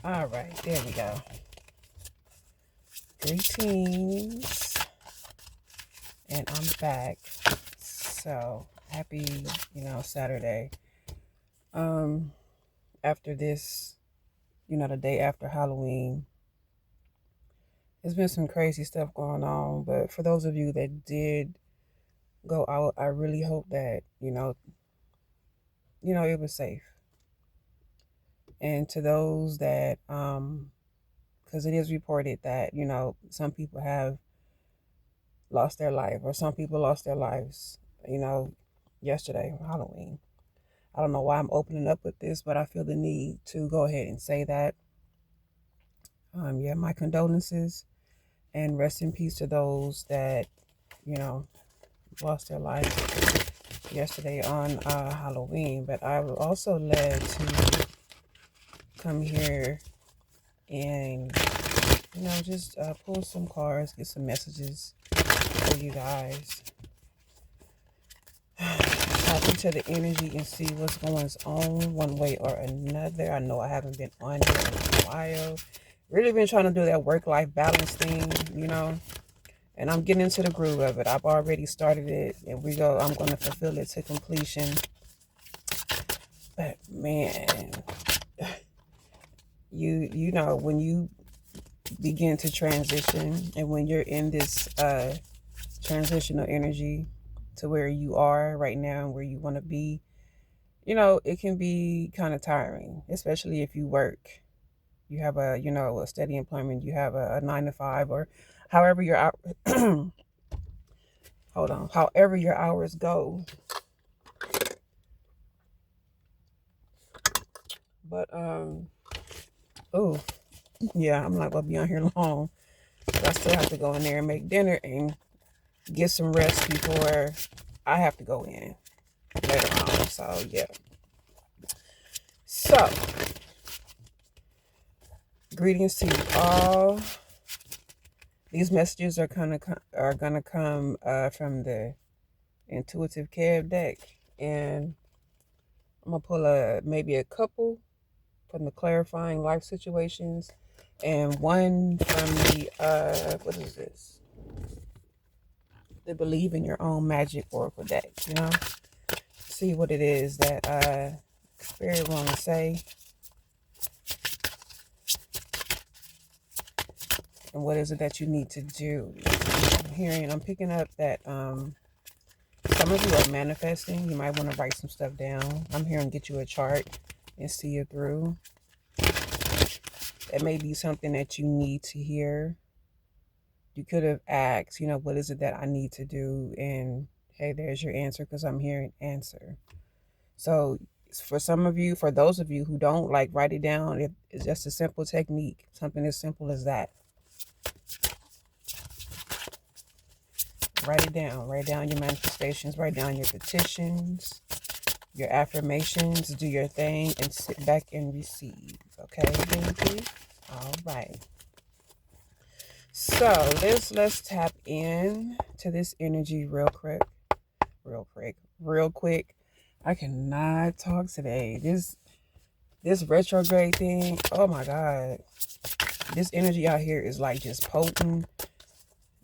All right, there we go. Greetings, and I'm back. So happy, Saturday. Um, After this, the day after Halloween, there's been some crazy stuff going on. But for those of you that did go out, I really hope that it was safe. And to those that, because it is reported that some people have lost their life, or some people lost their lives, yesterday, Halloween. I don't know why I'm opening up with this, but I feel the need to go ahead and say that. Yeah, my condolences and rest in peace to those that, you know, lost their lives yesterday on Halloween. But I was also led to come here and, just pull some cards, get some messages for you guys. Tap into the energy and see what's going on one way or another. I know I haven't been on here in a while. Really been trying to do that work-life balance thing, and I'm getting into the groove of it. I've already started it, and I'm going to fulfill it to completion. But man, you know when you begin to transition, and when you're in this transitional energy to where you are right now and where you want to be, it can be kind of tiring, especially if you work. You have a steady employment. You have a 9 to 5, or however your out. Hold on. However your hours go. But oh yeah, I'm not gonna be on here long. But I still have to go in there and make dinner and get some rest before I have to go in later on. So yeah. So greetings to you all. These messages are gonna come from the Intuitive Cab deck, and I'm gonna pull maybe a couple from the Clarifying Life Situations, and one from the what is this? The Believe in Your Own Magic Oracle deck. See what it is that Spirit want to say, and what is it that you need to do. I'm picking up that some of you are manifesting. You might want to write some stuff down. I'm hearing get you a chart and see it through. That may be something that you need to hear. You could have asked, what is it that I need to do? And hey, there's your answer, because I'm hearing answer. So for those of you who don't like, write it down. It's just a simple technique, something as simple as that. Write it down. Write down your manifestations. Write down your petitions, your affirmations. Do your thing and sit back and receive. Okay, baby? All right. So let's tap in to this energy real quick. I cannot talk today. This retrograde thing, oh my God. This energy out here is like just potent.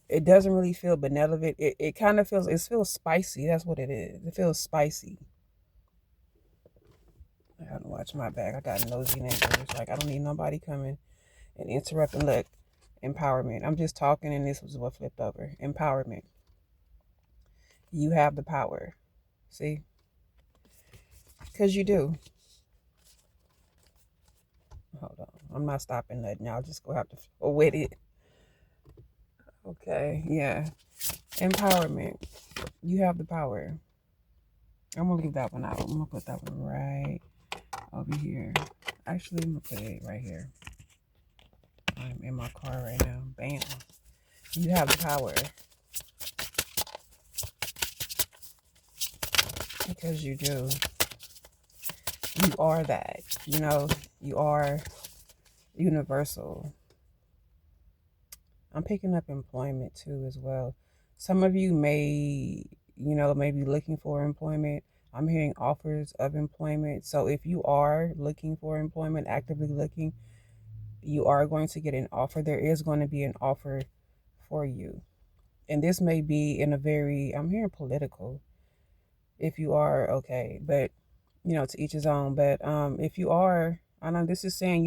It doesn't really feel benevolent. It kind of feels spicy. That's what it is. It feels spicy. I have to watch my back. I got nosy neighbors. Like, I don't need nobody coming and interrupting. Look, empowerment. I'm just talking, and this was what flipped over. Empowerment. You have the power. See? Because you do. Hold on. I'm not stopping nothing. Y'all just go have to flow with it. Okay. Yeah. Empowerment. You have the power. I'm going to leave that one out. I'm going to put that one right over here. Actually, I'm going to put it right here. I'm in my car right now. Bam. You have the power. Because you do. You are that. You are universal. I'm picking up employment too as well. Some of you may be looking for employment. I'm hearing offers of employment. So if you are looking for employment, actively looking, You are going to get an offer. There is going to be an offer for you. And this may be in a very, I'm hearing political, if you are, okay, but to each his own. But if you are, I know this is saying,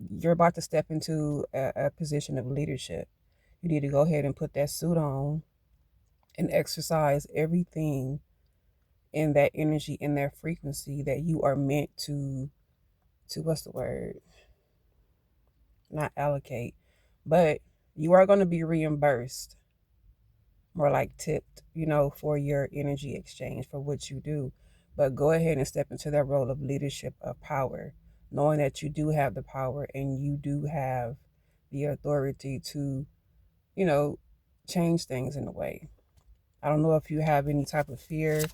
you're about to step into a position of leadership. You need to go ahead and put that suit on and exercise everything in that energy, in that frequency that you are meant to what's the word? Not allocate, but you are going to be reimbursed, more like tipped, for your energy exchange for what you do. But go ahead and step into that role of leadership, of power, knowing that you do have the power and you do have the authority to, you know, change things in a way. I don't know if you have any type of fear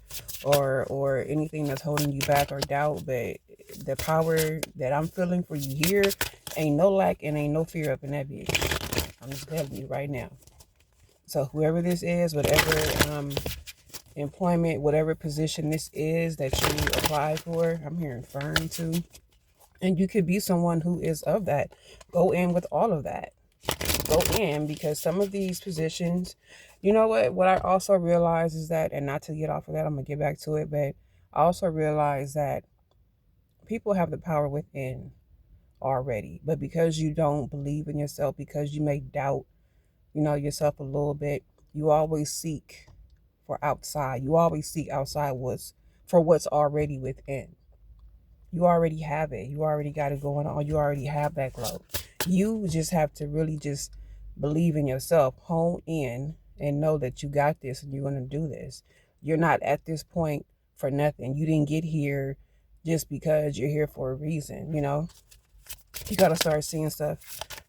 or anything that's holding you back or doubt, but the power that I'm feeling for you here ain't no lack and ain't no fear up in that bitch. I'm just telling you right now. So whoever this is, whatever employment, whatever position this is that you apply for, I'm hearing firm too. And you could be someone who is of that. Go in with all of that. Go in, because some of these positions, you know what I also realize is that, and not to get off of that, I'm gonna get back to it, but I also realize that people have the power within already, but because you don't believe in yourself, because you may doubt yourself a little bit, you always seek for outside. You always seek outside what's already within. You already have it. You already got it going on. You already have that glow. You just have to really just believe in yourself, hone in, and know that you got this and you're going to do this. You're not at this point for nothing. You didn't get here just because you're here for a reason, You got to start seeing stuff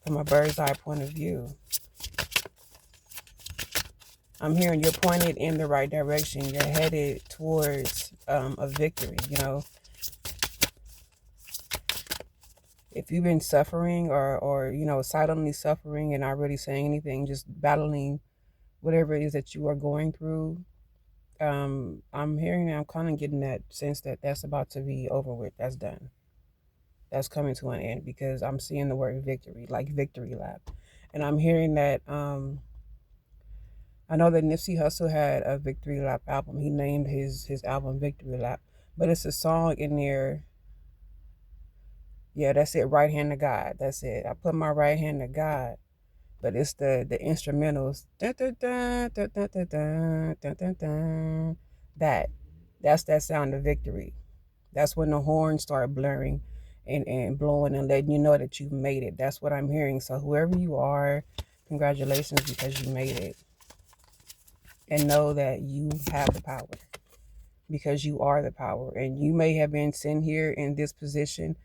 from a bird's eye point of view. I'm hearing you're pointed in the right direction. You're headed towards a victory, If you've been suffering or silently suffering and not really saying anything, just battling whatever it is that you are going through, I'm kind of getting that sense that that's about to be over with. That's done. That's coming to an end, because I'm seeing the word victory, like victory lap. And I'm hearing that, I know that Nipsey Hussle had a victory lap album. He named his album Victory Lap, but it's a song in there. Yeah, that's it. Right hand to God. That's it. I put my right hand to God, but it's the instrumentals. Dun, dun, dun, dun, dun, dun, dun, dun, dun, dun. That's that sound of victory. That's when the horns start blurring and blowing and letting you know that you've made it. That's what I'm hearing. So whoever you are, congratulations, because you made it. And know that you have the power, because you are the power. And you may have been sent here in this position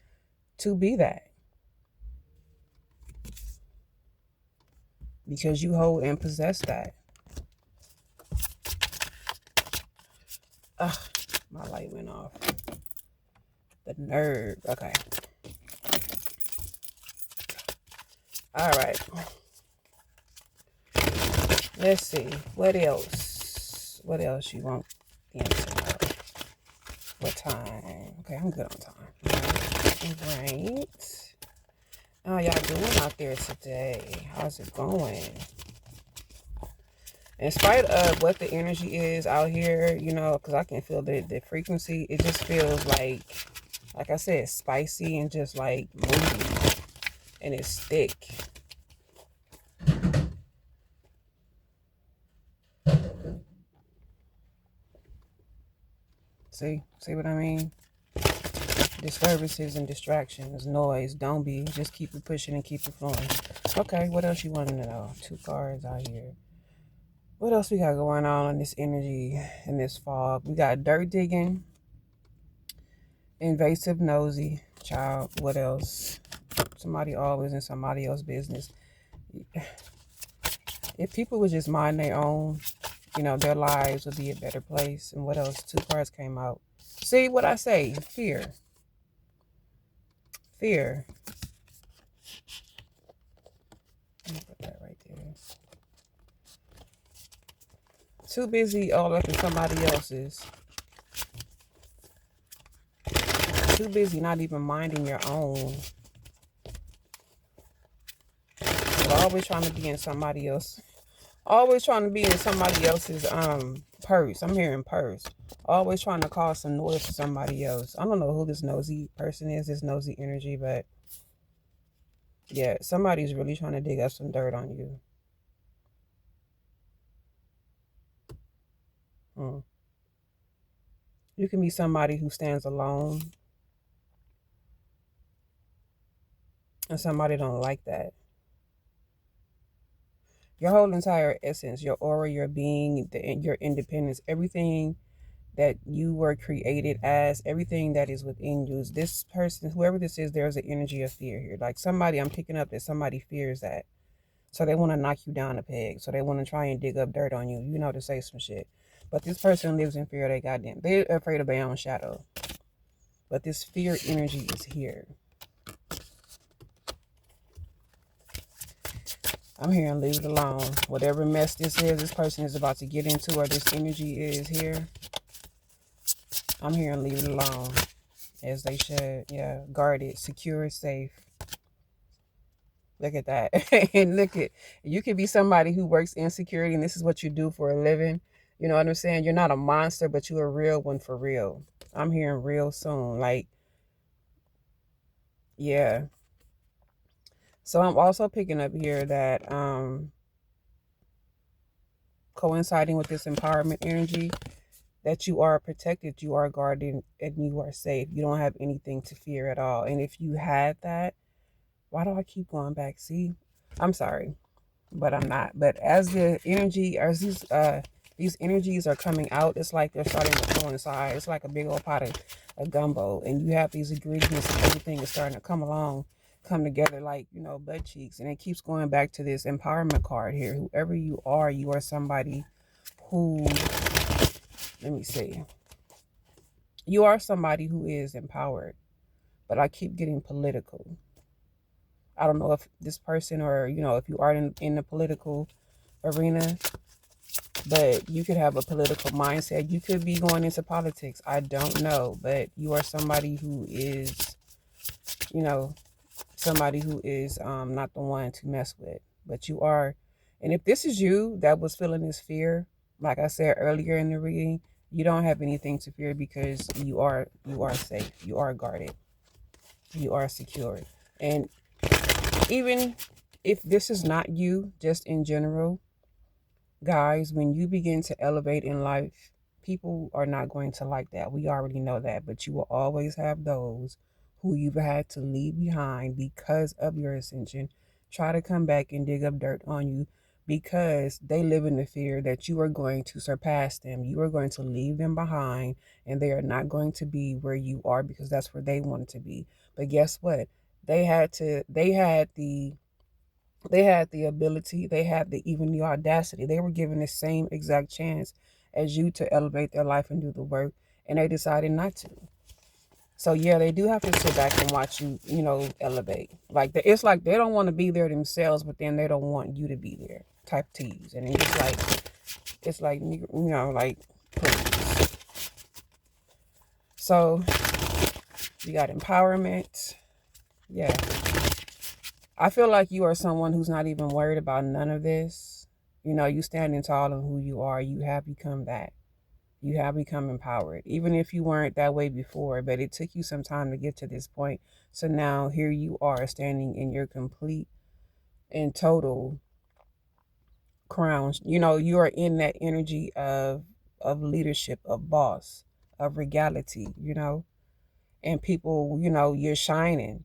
to be that, because you hold and possess that. Ugh, my light went off. The nerve. Okay. All right. Let's see. What else? What else you want the answer about? What time? Okay, I'm good on time. All right. How y'all doing out there today? How's it going? In spite of what the energy is out here, because I can feel the frequency, it just feels like I said, spicy and just like moody, and it's thick. See what I mean? Disturbances and distractions, noise, don't be. Just keep it pushing and keep it flowing. Okay, what else you want to know? 2 cards out here. What else we got going on in this energy, in this fog? We got dirt digging, invasive nosy, child. What else? Somebody always in somebody else's business. If people would just mind their own, their lives would be a better place. And what else? 2 cards came out. See what I say? Fear. Fear. Let me put that right there. Too busy all up in somebody else's. Too busy not even minding your own. always trying to be in somebody else. Always trying to be in somebody else's purse. I'm hearing purse. Always trying to cause some noise to somebody else. I don't know who this nosy person is, this nosy energy, but yeah, somebody's really trying to dig up some dirt on you. You can be somebody who stands alone, and somebody don't like that. Your whole entire essence, your aura, your being, your independence, everything that you were created as, everything that is within you, is this person, whoever this is, there's an energy of fear here. Like somebody, I'm picking up that somebody fears that. So they want to knock you down a peg. So they want to try and dig up dirt on you, you know, to say some shit. But this person lives in fear. They're afraid of their own shadow. But this fear energy is here. I'm here and leave it alone. Whatever mess this is, this person is about to get into, or this energy is here, I'm here and leave it alone. As they should. Yeah. Guarded, secure, safe. Look at that. And look at, you could be somebody who works in security and this is what you do for a living. You know what I'm saying? You're not a monster, but you're a real one for real. I'm hearing real soon. Like, yeah. So I'm also picking up here that coinciding with this empowerment energy, that you are protected, you are guarded, and you are safe. You don't have anything to fear at all. And if you had that, why do I keep going back? See, I'm sorry, but I'm not. But as the energy, as these energies are coming out, it's like they're starting to coincide. It's like a big old pot of gumbo, and you have these ingredients, and everything is starting to come together like, you know, butt cheeks. And it keeps going back to this empowerment card here. Whoever you are somebody who, let me see, you are somebody who is empowered. But I keep getting political. I don't know if this person, or, you know, if you are in the political arena, but you could have a political mindset. You could be going into politics. I don't know, but you are somebody who is, you know, somebody who is not the one to mess with. But you are, and if this is you that was feeling this fear, like I said earlier in the reading, you don't have anything to fear because you are safe. You are guarded. You are secure. And even if this is not you, just in general, guys, when you begin to elevate in life, people are not going to like that. We already know that. But you will always have those who you've had to leave behind because of your ascension, try to come back and dig up dirt on you because they live in the fear that you are going to surpass them. You are going to leave them behind, and they are not going to be where you are because that's where they wanted to be. But guess what? They had the ability, they had even the audacity. They were given the same exact chance as you to elevate their life and do the work, and they decided not to. So yeah, they do have to sit back and watch you, you know, elevate. Like, it's like they don't want to be there themselves, but then they don't want you to be there type tease. And it's like, you know, like, please. So you got empowerment. Yeah. I feel like you are someone who's not even worried about none of this. You know, you standing tall in who you are. You have become that. You have become empowered, even if you weren't that way before, but it took you some time to get to this point. So now here you are standing in your complete and total crown. You know, you are in that energy of leadership, of boss, of regality, you know, and people, you know, you're shining.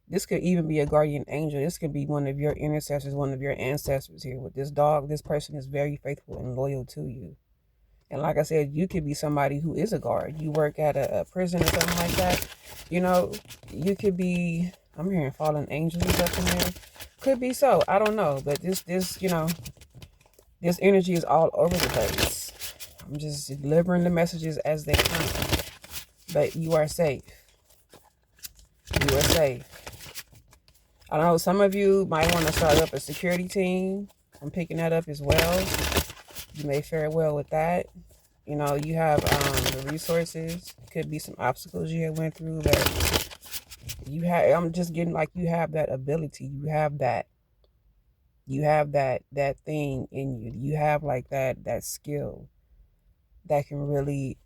This could even be a guardian angel. This could be one of your intercessors, one of your ancestors here with this dog. This person is very faithful and loyal to you. And like I said, you could be somebody who is a guard. You work at a prison or something like that. You know, you could be, I'm hearing fallen angels up in there. Could be so. I don't know. But this, you know, this energy is all over the place. I'm just delivering the messages as they come. But you are safe. You are safe. I know some of you might want to start up a security team. I'm picking that up as well. You may fare well with that. You know, you have the resources. Could be some obstacles you have went through, but you have, I'm just getting like you have that ability. You have that. You have that thing in you. You have like that skill that can really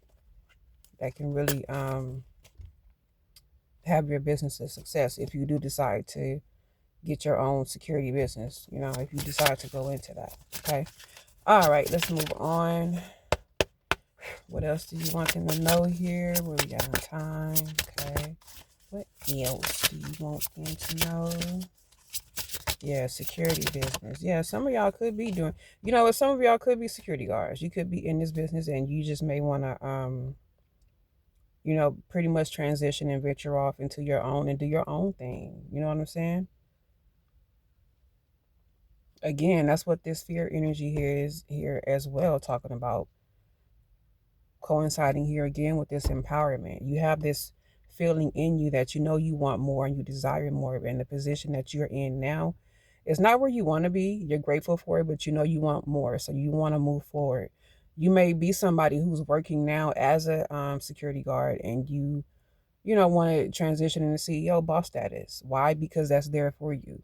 have your business a success if you do decide to get your own security business, if you decide to go into that. Okay. All right, let's move on. What else do you want them to know here? What we got on time? Okay. What else do you want them to know? Yeah, security business. Yeah, some of y'all could be doing, some of y'all could be security guards. You could be in this business and you just may want to, pretty much transition and venture off into your own and do your own thing. You know what I'm saying? Again, that's what this fear energy here is here as well, talking about, coinciding here again with this empowerment. You have this feeling in you that you want more and you desire more. And the position that you're in now is not where you want to be. You're grateful for it, but you want more. So you want to move forward. You may be somebody who's working now as a security guard, and you want to transition into CEO boss status. Why? Because that's there for you.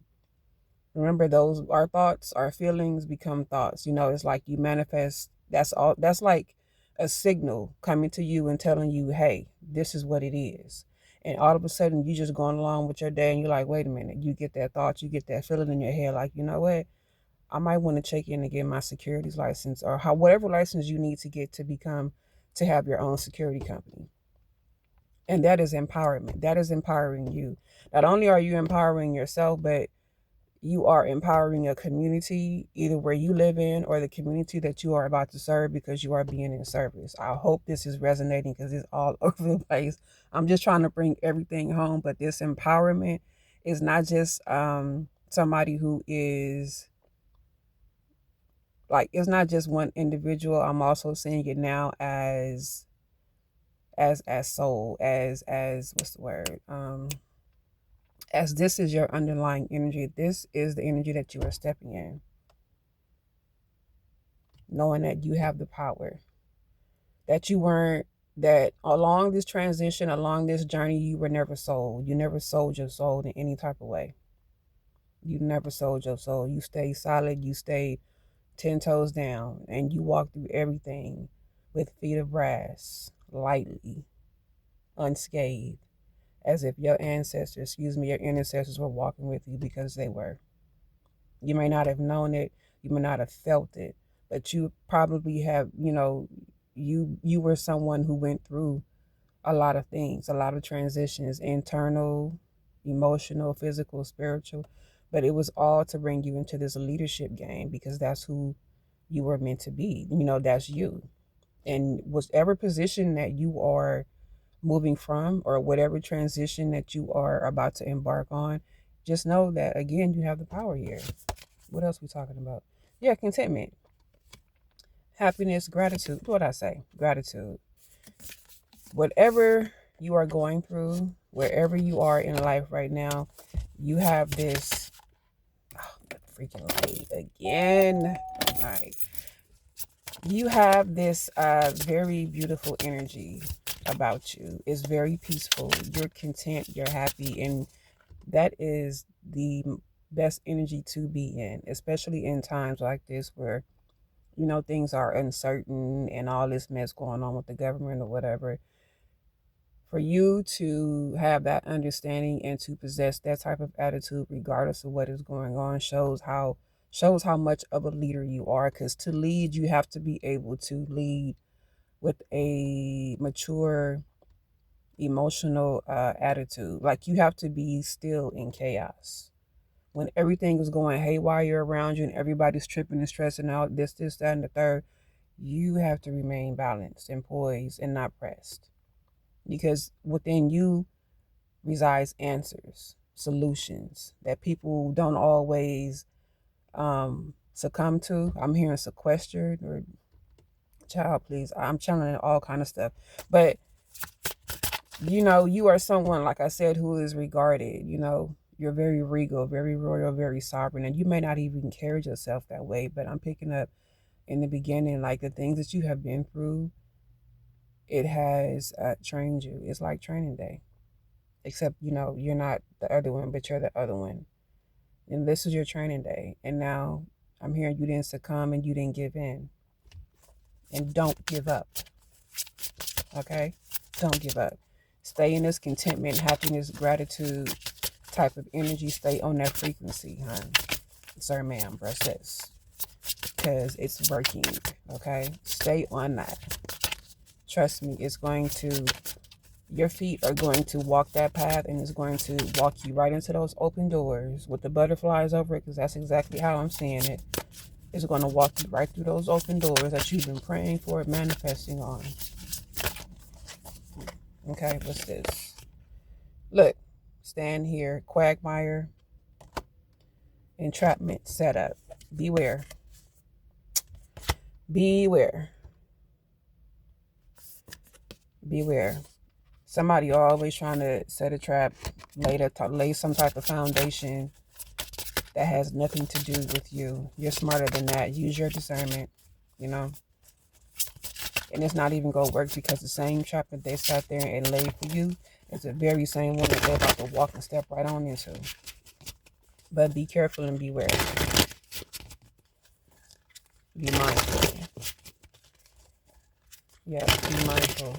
Remember, those our thoughts, our feelings become thoughts. It's like you manifest. That's all. That's like a signal coming to you and telling you, hey, this is what it is. And all of a sudden, you just going along with your day, and you're like, wait a minute. You get that thought, you get that feeling in your head, like, you know what? I might want to check in and get my securities license, or whatever license you need to get to have your own security company. And that is empowerment. That is empowering you. Not only are you empowering yourself, but you are empowering a community, either where you live in or the community that you are about to serve, because you are being in service. I hope this is resonating because it's all over the place. I'm just trying to bring everything home, but this empowerment is not just somebody who is like, it's not just one individual. I'm also seeing it now as soul, as what's the word? As this is your underlying energy. This is the energy that you are stepping in, knowing that you have the power, that you weren't, that along this transition, along this journey, you were never sold. You never sold your soul in any type of way. You never sold your soul. You stay solid. You stay 10 toes down, and you walk through everything with feet of brass, lightly, unscathed, as if your your ancestors were walking with you, because they were. You may not have known it, you may not have felt it, but you probably have, you were someone who went through a lot of things, a lot of transitions, internal, emotional, physical, spiritual, but it was all to bring you into this leadership game, because that's who you were meant to be. That's you. And whatever position that you are moving from, or whatever transition that you are about to embark on, just know that, again, you have the power here. What else we talking about? Yeah, contentment, happiness, gratitude. What I say? Gratitude. Whatever you are going through, wherever you are in life right now, you have this. Oh, freaking light again. All right. You have this very beautiful energy about you. It's very peaceful. You're content. You're happy, and that is the best energy to be in, especially in times like this where things are uncertain and all this mess going on with the government or whatever. For you to have that understanding and to possess that type of attitude, regardless of what is going on, shows how much of a leader you are. Because to lead, you have to be able to lead with a mature, emotional attitude. Like, you have to be still in chaos. When everything is going haywire around you and everybody's tripping and stressing out, this, that, and the third, you have to remain balanced and poised and not pressed. Because within you resides answers, solutions that people don't always succumb to. I'm hearing sequestered, or child, please. I'm channeling all kind of stuff. But you are someone, like I said, who is regarded, you're very regal, very royal, very sovereign, and you may not even carry yourself that way, but I'm picking up in the beginning, like, the things that you have been through, it has trained you. It's like training day, except, you're not the other one, but you're the other one. And this was your training day. And now I'm hearing you didn't succumb and you didn't give in. And don't give up. Okay? Don't give up. Stay in this contentment, happiness, gratitude type of energy. Stay on that frequency, hon. Sir, ma'am, bruh, sis. Because it's working. Okay? Stay on that. Trust me, it's going to, your feet are going to walk that path, and it's going to walk you right into those open doors with the butterflies over it, because that's exactly how I'm seeing it. It's going to walk you right through those open doors that you've been praying for, manifesting on. Okay, what's this? Look, stand here, quagmire, entrapment set up. Beware. Beware. Beware. Somebody always trying to set a trap, lay some type of foundation that has nothing to do with you. You're smarter than that. Use your discernment, you know. And it's not even going to work, because the same trap that they sat there and laid for you is the very same one that they're about to walk and step right on into. But be careful and beware. Be mindful. Yes, be mindful.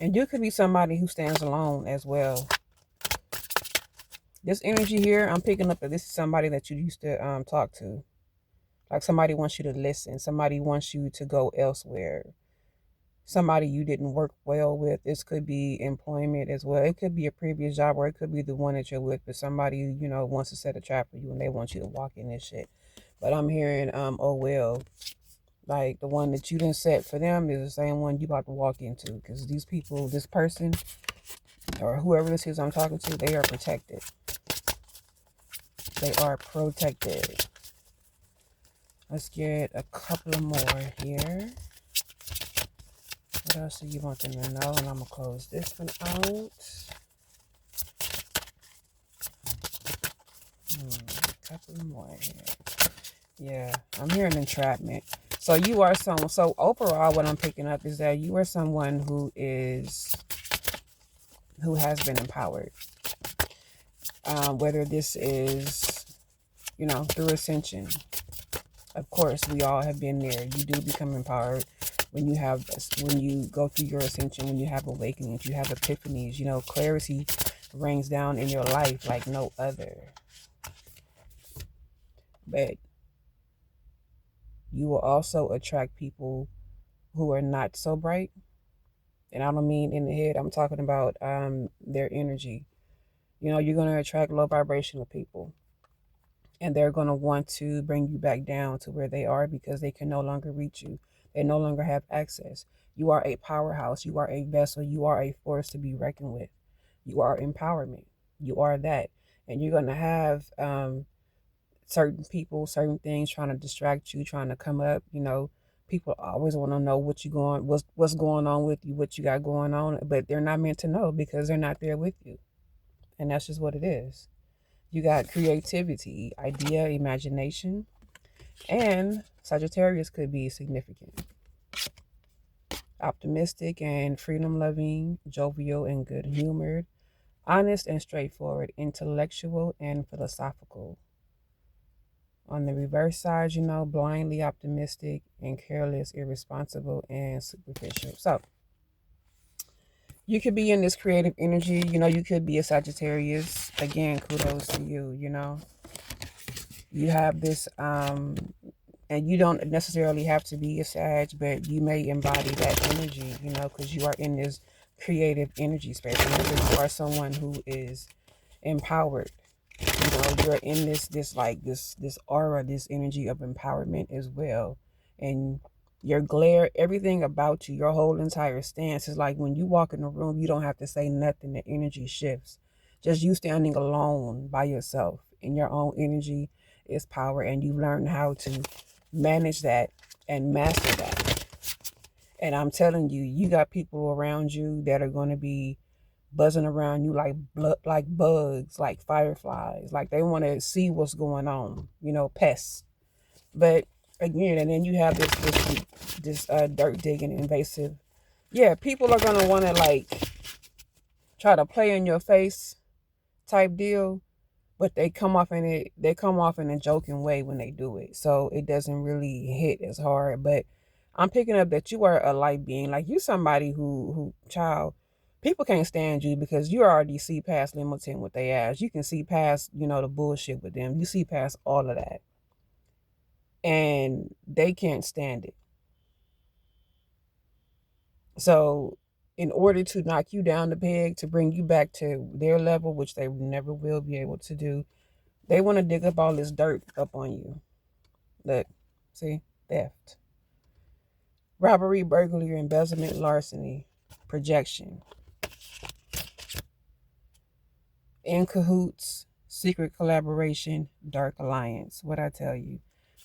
And you could be somebody who stands alone as well. This energy here, I'm picking up that this is somebody that you used to talk to. Like somebody wants you to listen. Somebody wants you to go elsewhere. Somebody you didn't work well with. This could be employment as well. It could be a previous job, or it could be the one that you're with, but somebody, you know, wants to set a trap for you and they want you to walk in this shit. But I'm hearing, oh well, like the one that you didn't set for them is the same one you about to walk into, because these people, this person, or whoever this is I'm talking to, they are protected. They are protected. Let's get a couple of more here. What else do you want them to know? And I'm going to close this one out. A couple more here. Yeah, I'm hearing entrapment. So you are someone, so overall what I'm picking up is that you are someone who has been empowered. Whether this is, you know, through ascension. Of course, we all have been there. You do become empowered when you go through your ascension, when you have awakenings, you have epiphanies, you know, clarity rains down in your life like no other. But you will also attract people who are not so bright. And I don't mean in the head, I'm talking about their energy. You know, you're going to attract low vibrational people. And they're going to want to bring you back down to where they are, because they can no longer reach you. They no longer have access. You are a powerhouse. You are a vessel. You are a force to be reckoned with. You are empowerment. You are that. And you're going to have certain people, certain things trying to distract you, trying to come up. You know, people always want to know what's going on with you, what you got going on. But they're not meant to know, because they're not there with you. And that's just what it is. You got creativity, idea, imagination, and Sagittarius could be significant. Optimistic and freedom-loving, jovial and good-humored, honest and straightforward, intellectual and philosophical. On the reverse side, you know, blindly optimistic and careless, irresponsible, and superficial. So, you could be in this creative energy. You know, you could be a Sagittarius. Again, kudos to you, you know. You have this, and you don't necessarily have to be a Sag, but you may embody that energy, you know, because you are in this creative energy space. Remember, you are someone who is empowered. You know, you're in this aura, this energy of empowerment as well. And your glare, everything about you, your whole entire stance is like when you walk in the room, you don't have to say nothing. The energy shifts. Just you standing alone by yourself in your own energy is power. And you learn how to manage that and master that. And I'm telling you, you got people around you that are going to be buzzing around you like bugs, like fireflies, like they want to see what's going on, you know, pests. But again, and then you have this dirt digging, invasive. Yeah, people are gonna want to like try to play in your face type deal. but they come off in a joking way when they do it, so it doesn't really hit as hard. But I'm picking up that you are a light being. Like, you somebody who child, people can't stand you because you already see past limiting with their ass. You can see past, the bullshit with them. You see past all of that, and they can't stand it. So in order to knock you down the peg, to bring you back to their level, which they never will be able to do, they want to dig up all this dirt up on you. Look, see, theft, robbery, burglary, embezzlement, larceny, projection, in cahoots, secret collaboration, dark alliance. What I tell you,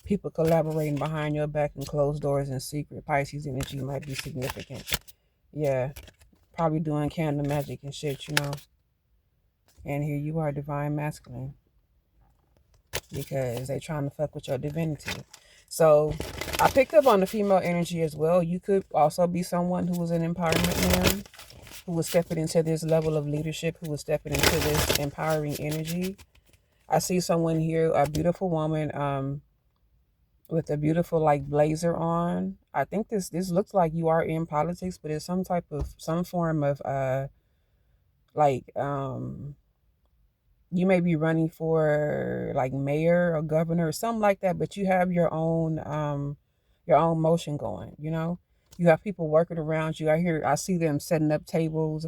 people collaborating behind your back and closed doors in secret. Pisces energy might be significant. Yeah, probably doing candle magic and shit. And here you are, divine masculine, because they trying to fuck with your divinity. So I picked up on the female energy as well. You could also be someone who was an empowerment man, who was stepping into this level of leadership, who was stepping into this empowering energy. I see someone here, a beautiful woman, with a beautiful like blazer on. I think this looks like you are in politics, but it's some form of like you may be running for like mayor or governor or something like that, but you have your own motion going. You have people working around you. I see them setting up tables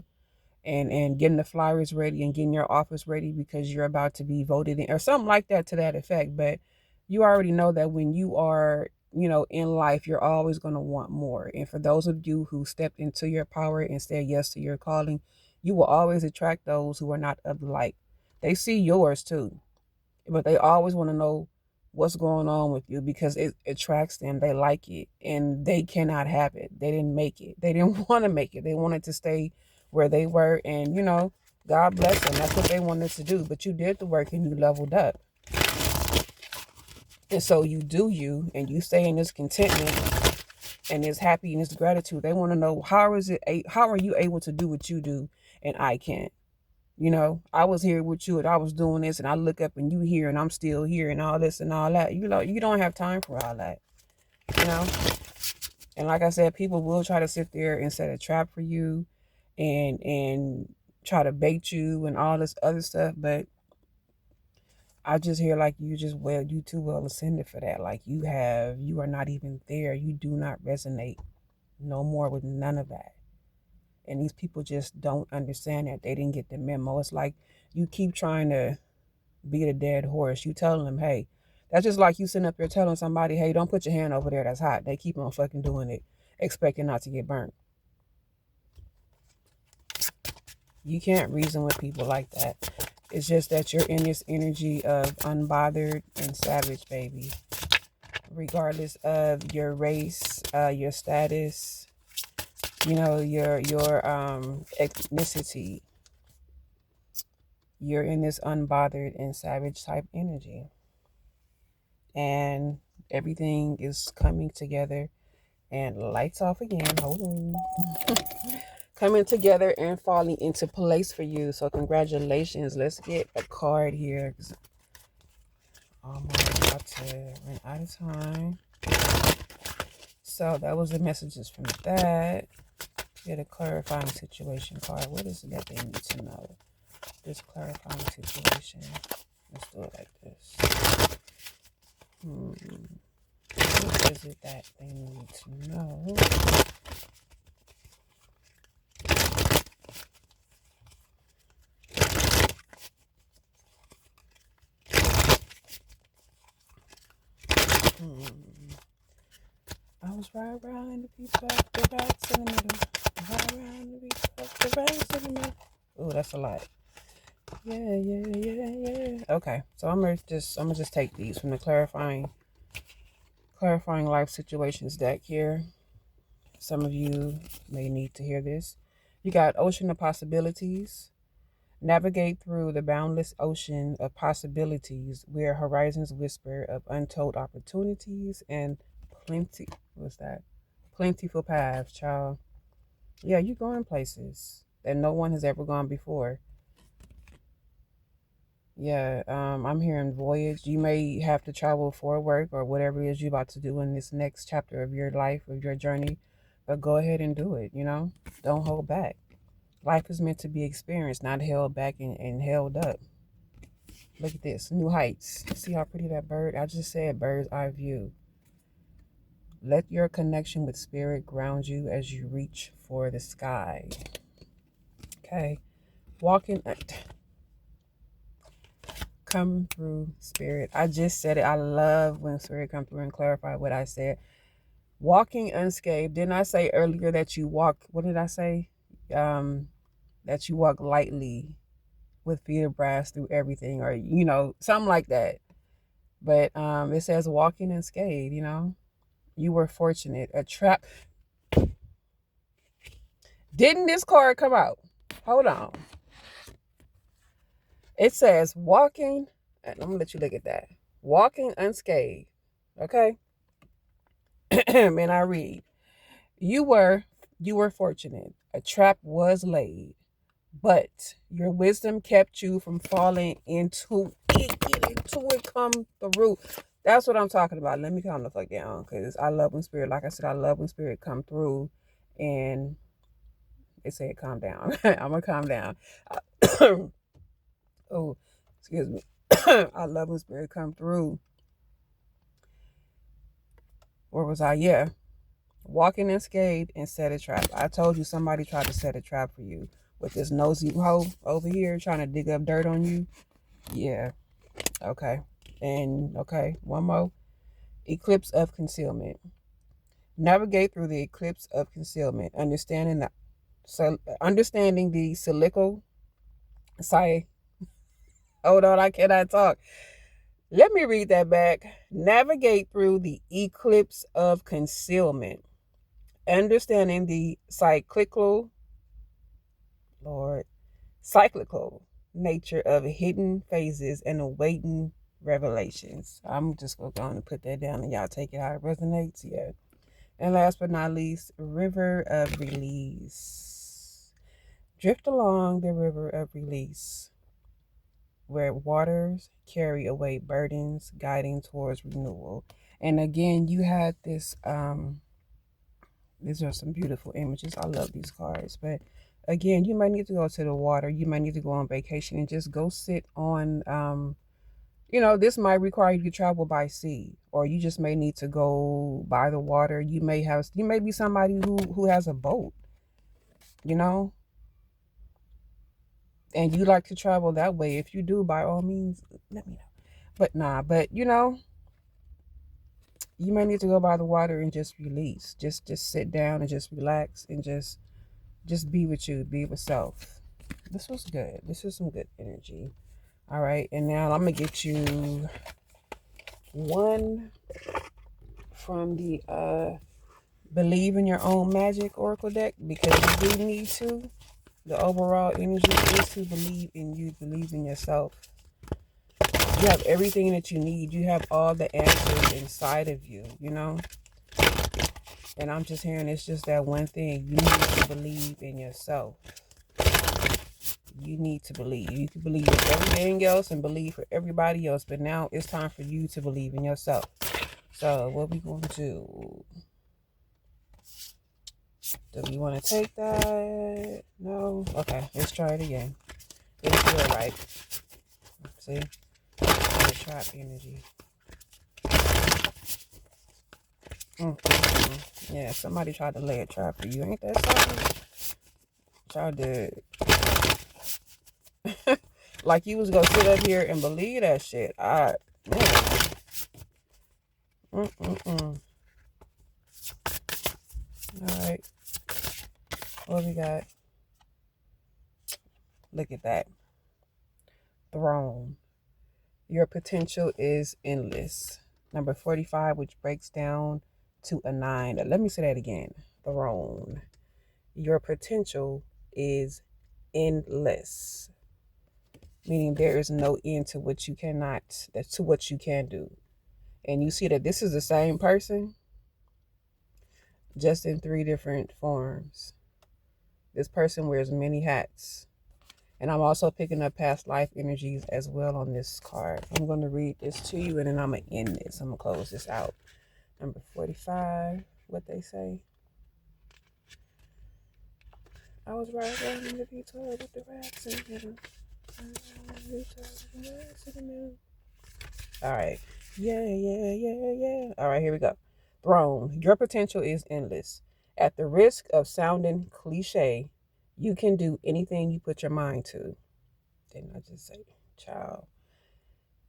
and getting the flyers ready and getting your office ready because you're about to be voted in or something like that, to that effect. But you already know that when you are, in life, you're always going to want more. And for those of you who stepped into your power and said yes to your calling, you will always attract those who are not of the light. They see yours too, but they always want to know what's going on with you because it attracts them. They like it and they cannot have it. They didn't make it. They didn't want to make it. They wanted to stay where they were, and God bless them. That's what they wanted to do. But you did the work and you leveled up. And so you do you, and you stay in this contentment and this happiness, gratitude. They want to know, how are you able to do what you do and I can't? I was here with you and I was doing this, and I look up and you here and I'm still here and all this and all that. You don't have time for all that, you know? And like I said, people will try to sit there and set a trap for you and try to bait you and all this other stuff. But I just hear like you too well ascended for that. Like you are not even there. You do not resonate no more with none of that. And these people just don't understand that. They didn't get the memo. It's like you keep trying to beat a dead horse. You telling them, hey, that's just like you sitting up there telling somebody, hey, don't put your hand over there, that's hot. They keep on fucking doing it, expecting not to get burnt. You can't reason with people like that. It's just that you're in this energy of unbothered and savage, baby. Regardless of your race, your status, your ethnicity, you're in this unbothered and savage type energy. And everything is coming together, and lights off again. Hold on. Coming together and falling into place for you. So congratulations. Let's get a card here. I'm about to run out of time. So that was the messages from that. Get a clarifying situation card. What is it that they need to know? This clarifying situation. Let's do it like this. What is it that they need to know? I was right around the beach, the rats in the middle. Right around the beach, the rats in the middle. Oh, that's a lot. Yeah. Okay, so I'm gonna just take these from the clarifying life situations deck here. Some of you may need to hear this. You got ocean of possibilities. Navigate through the boundless ocean of possibilities where horizons whisper of untold opportunities and plentiful paths, child. Yeah, you're going places that no one has ever gone before. Yeah, I'm hearing voyage. You may have to travel for work or whatever it is you're about to do in this next chapter of your life, of your journey, but go ahead and do it, you know? Don't hold back. Life is meant to be experienced, not held back and held up. Look at this, new heights. See how pretty that bird? I just said bird's eye view. Let your connection with spirit ground you as you reach for the sky. Okay. Walking, come through spirit. I just said it. I love when spirit come through and clarify what I said. Walking unscathed. Didn't I say earlier that you walk, what did I say? That you walk lightly with feet of brass through everything, or, you know, something like that. But it says walking unscathed, you know. You were fortunate. A trap. Didn't this card come out? Hold on. It says walking, and I'm gonna let you look at that. Walking unscathed. Okay. And I read, you were fortunate. A trap was laid, but your wisdom kept you from falling into it. Get into it, come through. That's what I'm talking about. Let me calm the fuck down, because I love when spirit, like I said, I love when spirit come through and it said calm down. I'm gonna calm down. Oh, excuse me. I love when spirit come through. Where was I? Yeah. Walking unscathed and set a trap. I told you somebody tried to set a trap for you with this nosy hoe over here trying to dig up dirt on you. Yeah. Okay. And okay, one more. Eclipse of concealment. Navigate through the eclipse of concealment, understanding the silical. Sorry. Hold on, I cannot talk. Let me read that back. Navigate through the eclipse of concealment, understanding the cyclical nature of hidden phases and awaiting revelations. I'm just going to put that down and y'all take it how it resonates. Yeah. And last but not least, river of release. Drift along the river of release, where waters carry away burdens, guiding towards renewal. And again, you had this, these are some beautiful images. I love these cards. But again, you might need to go to the water. You might need to go on vacation and just go sit on, you know, this might require you to travel by sea, or you just may need to go by the water. You may be somebody who has a boat, you know, and you like to travel that way. If you do, by all means, let me know. But you know, you may need to go by the water and just release. Just sit down and just relax and just be with you, be with self. This was good. This is some good energy. All right, and now I'm gonna get you one from the Believe in Your Own Magic Oracle deck, because you do need to. The overall energy is to believe in you, believe in yourself. You have everything that you need. You have all the answers inside of you, you know? And I'm just hearing it's just that one thing. You need to believe in yourself. You need to believe. You can believe in everything else and believe for everybody else, but now it's time for you to believe in yourself. So what we going to do? Do we want to take that? No? Okay, let's try it again. Didn't feel right. See? The trap energy. Yeah, somebody tried to lay a trap for you. Ain't that something? Tried to... like you was going to sit up here and believe that shit. Man. Alright. What we got? Look at that. Throne. Your potential is endless. Number 45, which breaks down to a 9. Let me say that again. Throne. Your potential is endless. Meaning there is no end to what you cannot, to what you can do. And you see that this is the same person, just in 3 different forms. This person wears many hats. And I'm also picking up past life energies as well on this card. I'm going to read this to you and then I'm going to end this. I'm going to close this out. Number 45, what they say. I was right in the detour with the rats in the All right. Yeah. All right, here we go. Throne. Your potential is endless. At the risk of sounding cliche, you can do anything you put your mind to. Didn't I just say, child?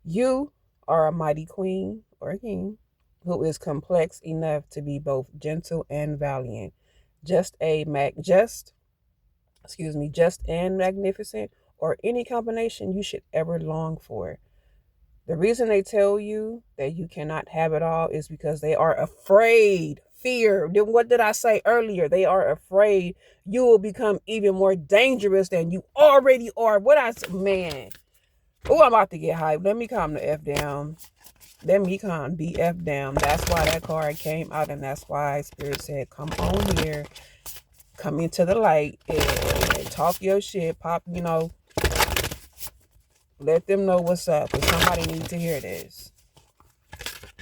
You are a mighty queen or king who is complex enough to be both gentle and valiant. Just and magnificent, or any combination you should ever long for. The reason they tell you that you cannot have it all is because they are afraid. Fear. Then what did I say earlier? They are afraid you will become even more dangerous than you already are. What I said, man. Oh, I'm about to get hyped. Let me calm the F down. Let me calm BF down. That's why that card came out, and that's why Spirit said, come on here. Come into the light and talk your shit. Pop, let them know what's up. Because somebody needs to hear this.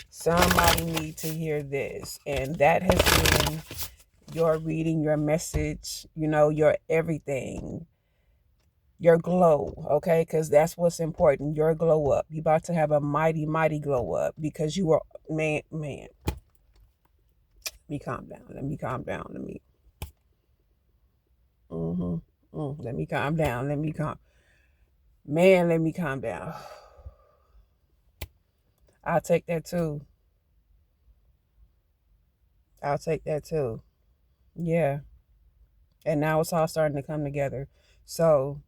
Somebody needs to hear this. And that has been your reading, your message, your everything. Your glow, okay? Because that's what's important. Your glow up. You're about to have a mighty, mighty glow up because you are, man. Let me calm down. Let me calm down. Let me calm down. Let me calm down. I'll take that too. Yeah. And now it's all starting to come together. So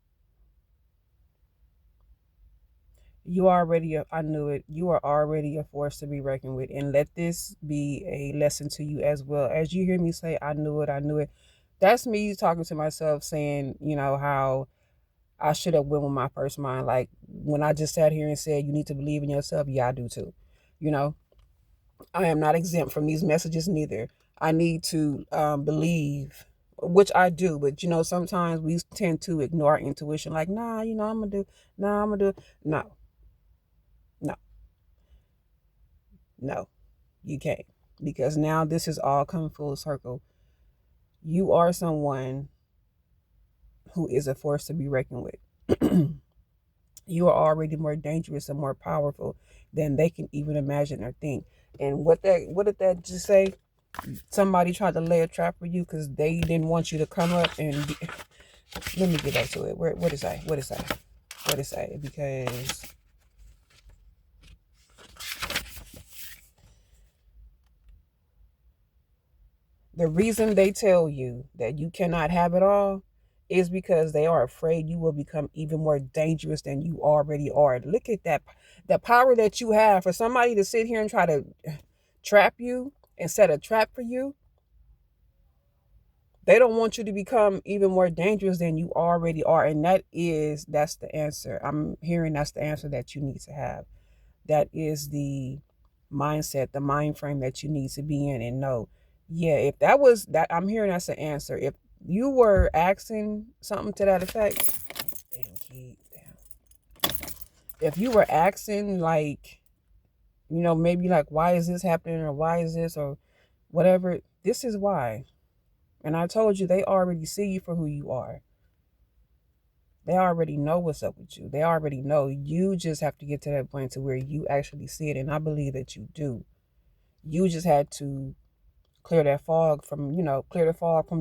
I knew it. You are already a force to be reckoned with. And let this be a lesson to you as well. As you hear me say, I knew it. That's me talking to myself saying, how I should have went with my first mind. Like when I just sat here and said, you need to believe in yourself. Yeah, I do too. I am not exempt from these messages neither. I need to believe, which I do, but sometimes we tend to ignore our intuition. Like, nah, I'm gonna do. Nah, I'm gonna do. No, no, no, you can't, because now this is all coming full circle. You are someone who is a force to be reckoned with. You are already more dangerous and more powerful than they can even imagine or think. And what did that just say? Somebody tried to lay a trap for you because they didn't want you to come up and be... Let me get back to it. What is that? Because the reason they tell you that you cannot have it all is because they are afraid you will become even more dangerous than you already are. Look at that, the power that you have. For somebody to sit here and try to trap you and set a trap for you, they don't want you to become even more dangerous than you already are. And that's the answer. I'm hearing that's the answer that you need to have. That is the mindset, the mind frame that you need to be in and know. Yeah, if that was that, I'm hearing that's the answer. If you were asking something to that effect, if you were asking like, maybe like, why is this happening, or why is this, or whatever, this is why. And I told you, they already see you for who you are. They already know what's up with you. They already know. You just have to get to that point to where you actually see it. And I believe that you do. You just had to clear the fog from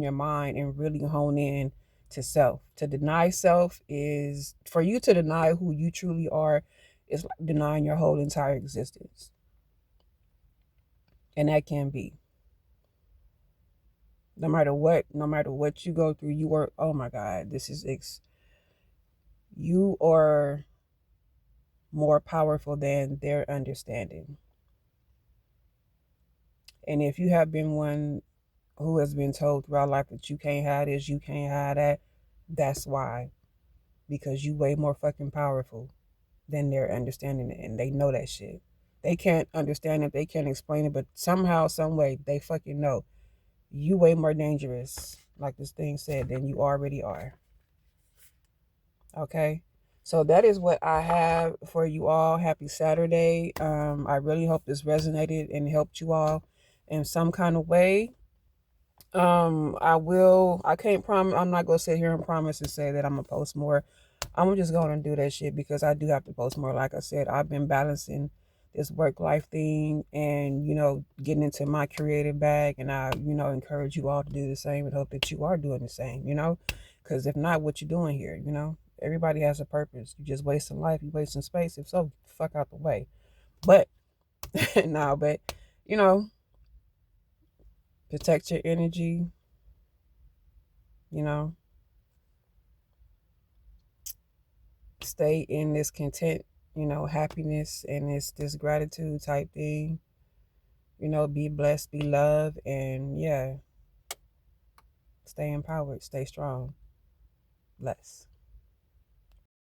your mind and really hone in to self. To deny self is, for you to deny who you truly are, is like denying your whole entire existence. And that can be. No matter what you go through, you are, oh my God, you are more powerful than their understanding. And if you have been one who has been told throughout life that you can't have this, you can't have that, that's why. Because you way more fucking powerful than their understanding it. And they know that shit. They can't understand it, they can't explain it, but somehow, some way, they fucking know. You way more dangerous, like this thing said, than you already are. Okay. So that is what I have for you all. Happy Saturday. I really hope this resonated and helped you all in some kind of way. I can't promise, I'm not gonna sit here and promise and say that I'm gonna post more. I'm just gonna do that shit because I do have to post more. Like I said, I've been balancing this work life thing and, getting into my creative bag. And I, encourage you all to do the same and hope that you are doing the same. Because if not, what you doing here? Everybody has a purpose. You just wasting life, you wasting space. If so, get the fuck out the way. But, no, but, you know, protect your energy, you know, stay in this content, happiness and this gratitude type thing. Be blessed, be loved, and yeah, stay empowered, stay strong. Bless.